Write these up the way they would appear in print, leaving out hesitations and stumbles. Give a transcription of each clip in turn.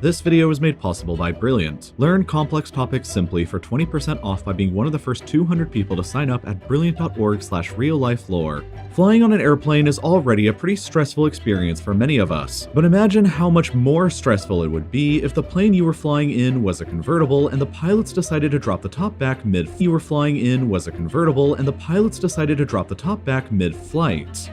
This video is made possible by Brilliant. Learn complex topics simply for 20% off by being one of the first 200 people to sign up at brilliant.org/RealLifeLore. Flying on an airplane is already a pretty stressful experience for many of us, but imagine how much more stressful it would be if the plane you were flying in was a convertible and the pilots decided to drop the top back mid-flight.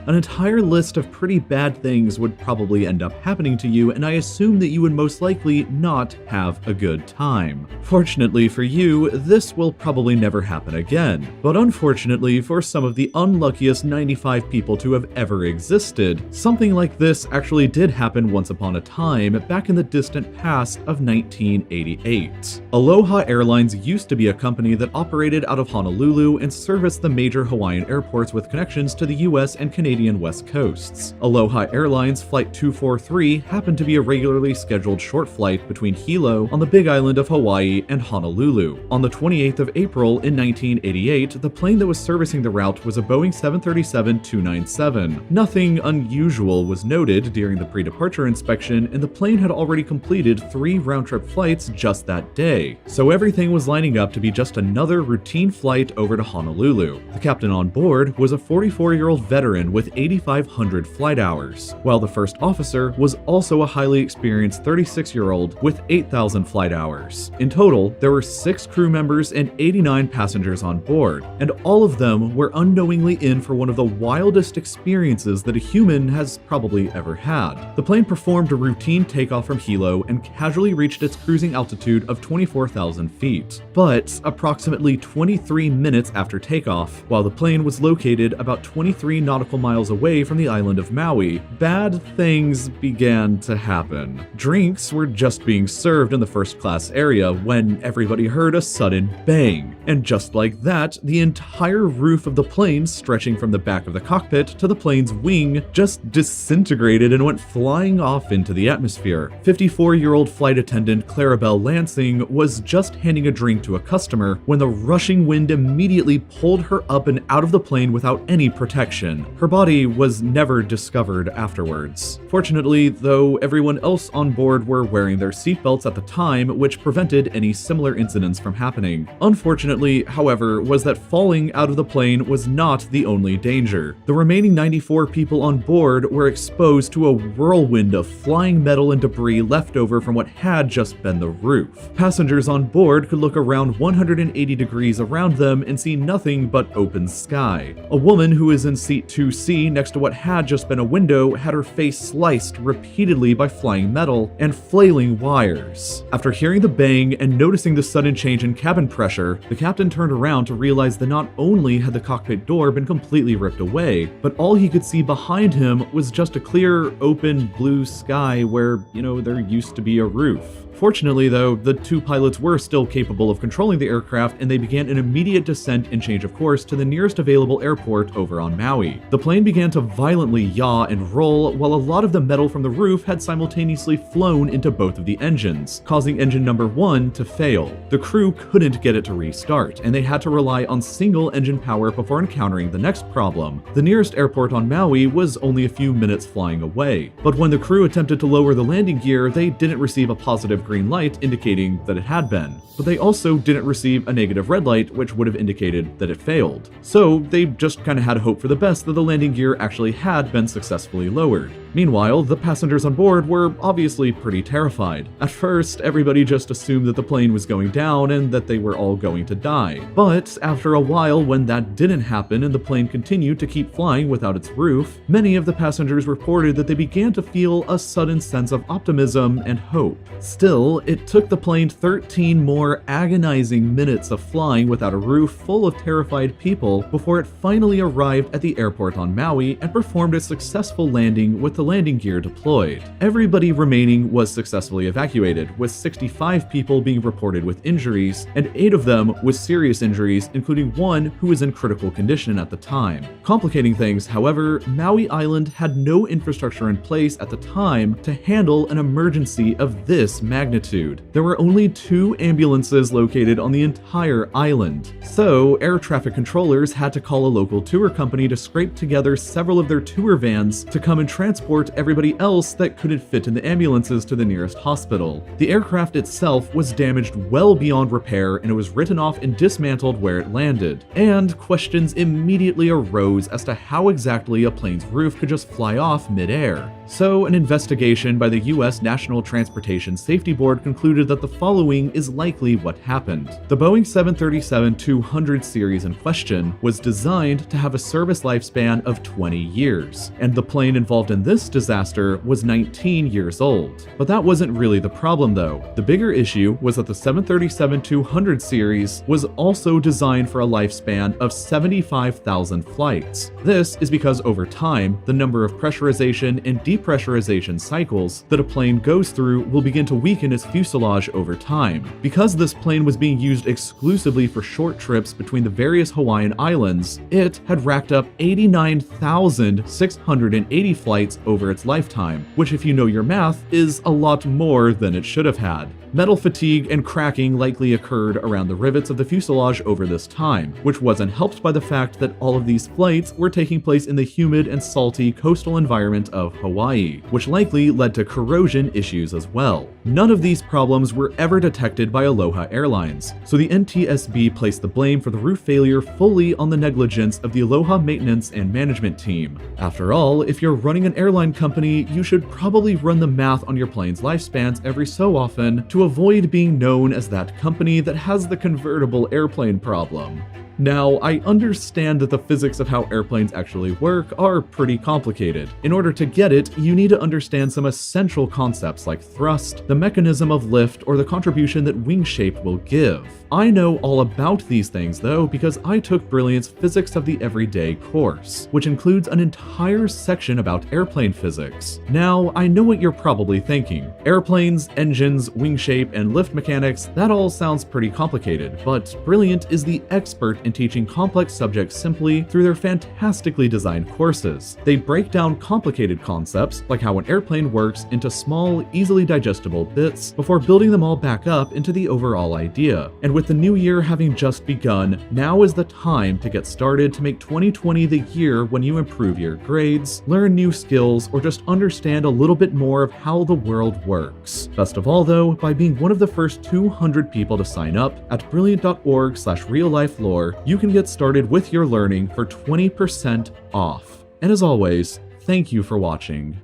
An entire list of pretty bad things would probably end up happening to you, and I assume that you would most likely not have a good time. Fortunately for you, this will probably never happen again, but unfortunately for some of the unluckiest 95 people to have ever existed, something like this actually did happen once upon a time back in the distant past of 1988. Aloha Airlines used to be a company that operated out of Honolulu and serviced the major Hawaiian airports with connections to the US and Canadian West Coasts. Aloha Airlines Flight 243 happened to be a regularly scheduled short flight between Hilo on the Big Island of Hawaii and Honolulu. On the 28th of April in 1988, the plane that was servicing the route was a Boeing 737-297. Nothing unusual was noted during the pre-departure inspection, and the plane had already completed 3 round-trip flights just that day, so everything was lining up to be just another routine flight over to Honolulu. The captain on board was a 44-year-old veteran with 8,500 flight hours, while the first officer was also a highly experienced 36-year-old with 8,000 flight hours. In total, there were 6 crew members and 89 passengers on board, and all of them were unknowingly in for one of the wildest experiences that a human has probably ever had. The plane performed a routine takeoff from Hilo and casually reached its cruising altitude of 24,000 feet. But approximately 23 minutes after takeoff, while the plane was located about 23 nautical miles away from the island of Maui, bad things began to happen. Drinks were just being served in the first class area when everybody heard a sudden bang. And just like that, the entire roof of the plane, stretching from the back of the cockpit to the plane's wing, just disintegrated and went flying off into the atmosphere. 54-year-old flight attendant Clarabelle Lansing was just handing a drink to a customer when the rushing wind immediately pulled her up and out of the plane without any protection. Her body was never discovered afterwards. Fortunately, though, everyone else on board were wearing their seatbelts at the time, which prevented any similar incidents from happening. Unfortunately, however, was that falling out of the plane was not the only danger. The remaining 94 people on board were exposed to a whirlwind of flying metal and debris left over from what had just been the roof. Passengers on board could look around 180 degrees around them and see nothing but open sky. A woman who was in seat 2C next to what had just been a window had her face sliced repeatedly by flying metal and flailing wires. After hearing the bang and noticing the sudden change in cabin pressure, the captain turned around to realize that not only had the cockpit door been completely ripped away, but all he could see behind him was just a clear, open blue sky where, there used to be a roof. Fortunately, though, the 2 pilots were still capable of controlling the aircraft, and they began an immediate descent and change of course to the nearest available airport over on Maui. The plane began to violently yaw and roll, while a lot of the metal from the roof had simultaneously flown into both of the engines, causing engine number 1 to fail. The crew couldn't get it to restart, and they had to rely on single engine power before encountering the next problem. The nearest airport on Maui was only a few minutes flying away, but when the crew attempted to lower the landing gear, they didn't receive a positive green light indicating that it had been, but they also didn't receive a negative red light, which would have indicated that it failed. So they just kind of had hope for the best that the landing gear actually had been successfully lowered. Meanwhile, the passengers on board were obviously pretty terrified. At first, everybody just assumed that the plane was going down and that they were all going to die. But after a while, when that didn't happen and the plane continued to keep flying without its roof, many of the passengers reported that they began to feel a sudden sense of optimism and hope. Still, it took the plane 13 more agonizing minutes of flying without a roof full of terrified people before it finally arrived at the airport on Maui and performed a successful landing with the landing gear deployed. Everybody remaining was successfully evacuated, with 65 people being reported with injuries, and 8 of them with serious injuries, including one who was in critical condition at the time. Complicating things, however, Maui Island had no infrastructure in place at the time to handle an emergency of this magnitude. There were only 2 ambulances located on the entire island, so air traffic controllers had to call a local tour company to scrape together several of their tour vans to come and transport transport everybody else that couldn't fit in the ambulances to the nearest hospital. The aircraft itself was damaged well beyond repair, and it was written off and dismantled where it landed. And questions immediately arose as to how exactly a plane's roof could just fly off mid-air. So an investigation by the US National Transportation Safety Board concluded that the following is likely what happened. The Boeing 737-200 series in question was designed to have a service lifespan of 20 years, and the plane involved in this disaster was 19 years old. But that wasn't really the problem though. The bigger issue was that the 737-200 series was also designed for a lifespan of 75,000 flights. This is because over time, the number of pressurization and depressurization cycles that a plane goes through will begin to weaken its fuselage over time. Because this plane was being used exclusively for short trips between the various Hawaiian islands, it had racked up 89,680 flights over its lifetime, which, if you know your math, is a lot more than it should have had. Metal fatigue and cracking likely occurred around the rivets of the fuselage over this time, which wasn't helped by the fact that all of these flights were taking place in the humid and salty coastal environment of Hawaii, which likely led to corrosion issues as well. None of these problems were ever detected by Aloha Airlines, so the NTSB placed the blame for the roof failure fully on the negligence of the Aloha maintenance and management team. After all, if you're running an airline company, you should probably run the math on your plane's lifespans every so often to avoid being known as that company that has the convertible airplane problem. Now, I understand that the physics of how airplanes actually work are pretty complicated. In order to get it, you need to understand some essential concepts like thrust, the mechanism of lift, or the contribution that wing shape will give. I know all about these things though because I took Brilliant's Physics of the Everyday course, which includes an entire section about airplane physics. Now, I know what you're probably thinking. Airplanes, engines, wing shape, and lift mechanics, that all sounds pretty complicated, but Brilliant is the expert in teaching complex subjects simply through their fantastically designed courses. They break down complicated concepts, like how an airplane works, into small, easily digestible bits before building them all back up into the overall idea. And with the new year having just begun, now is the time to get started to make 2020 the year when you improve your grades, learn new skills, or just understand a little bit more of how the world works. Best of all though, by being one of the first 200 people to sign up at brilliant.org/RealLifeLore, you can get started with your learning for 20% off. And as always, thank you for watching.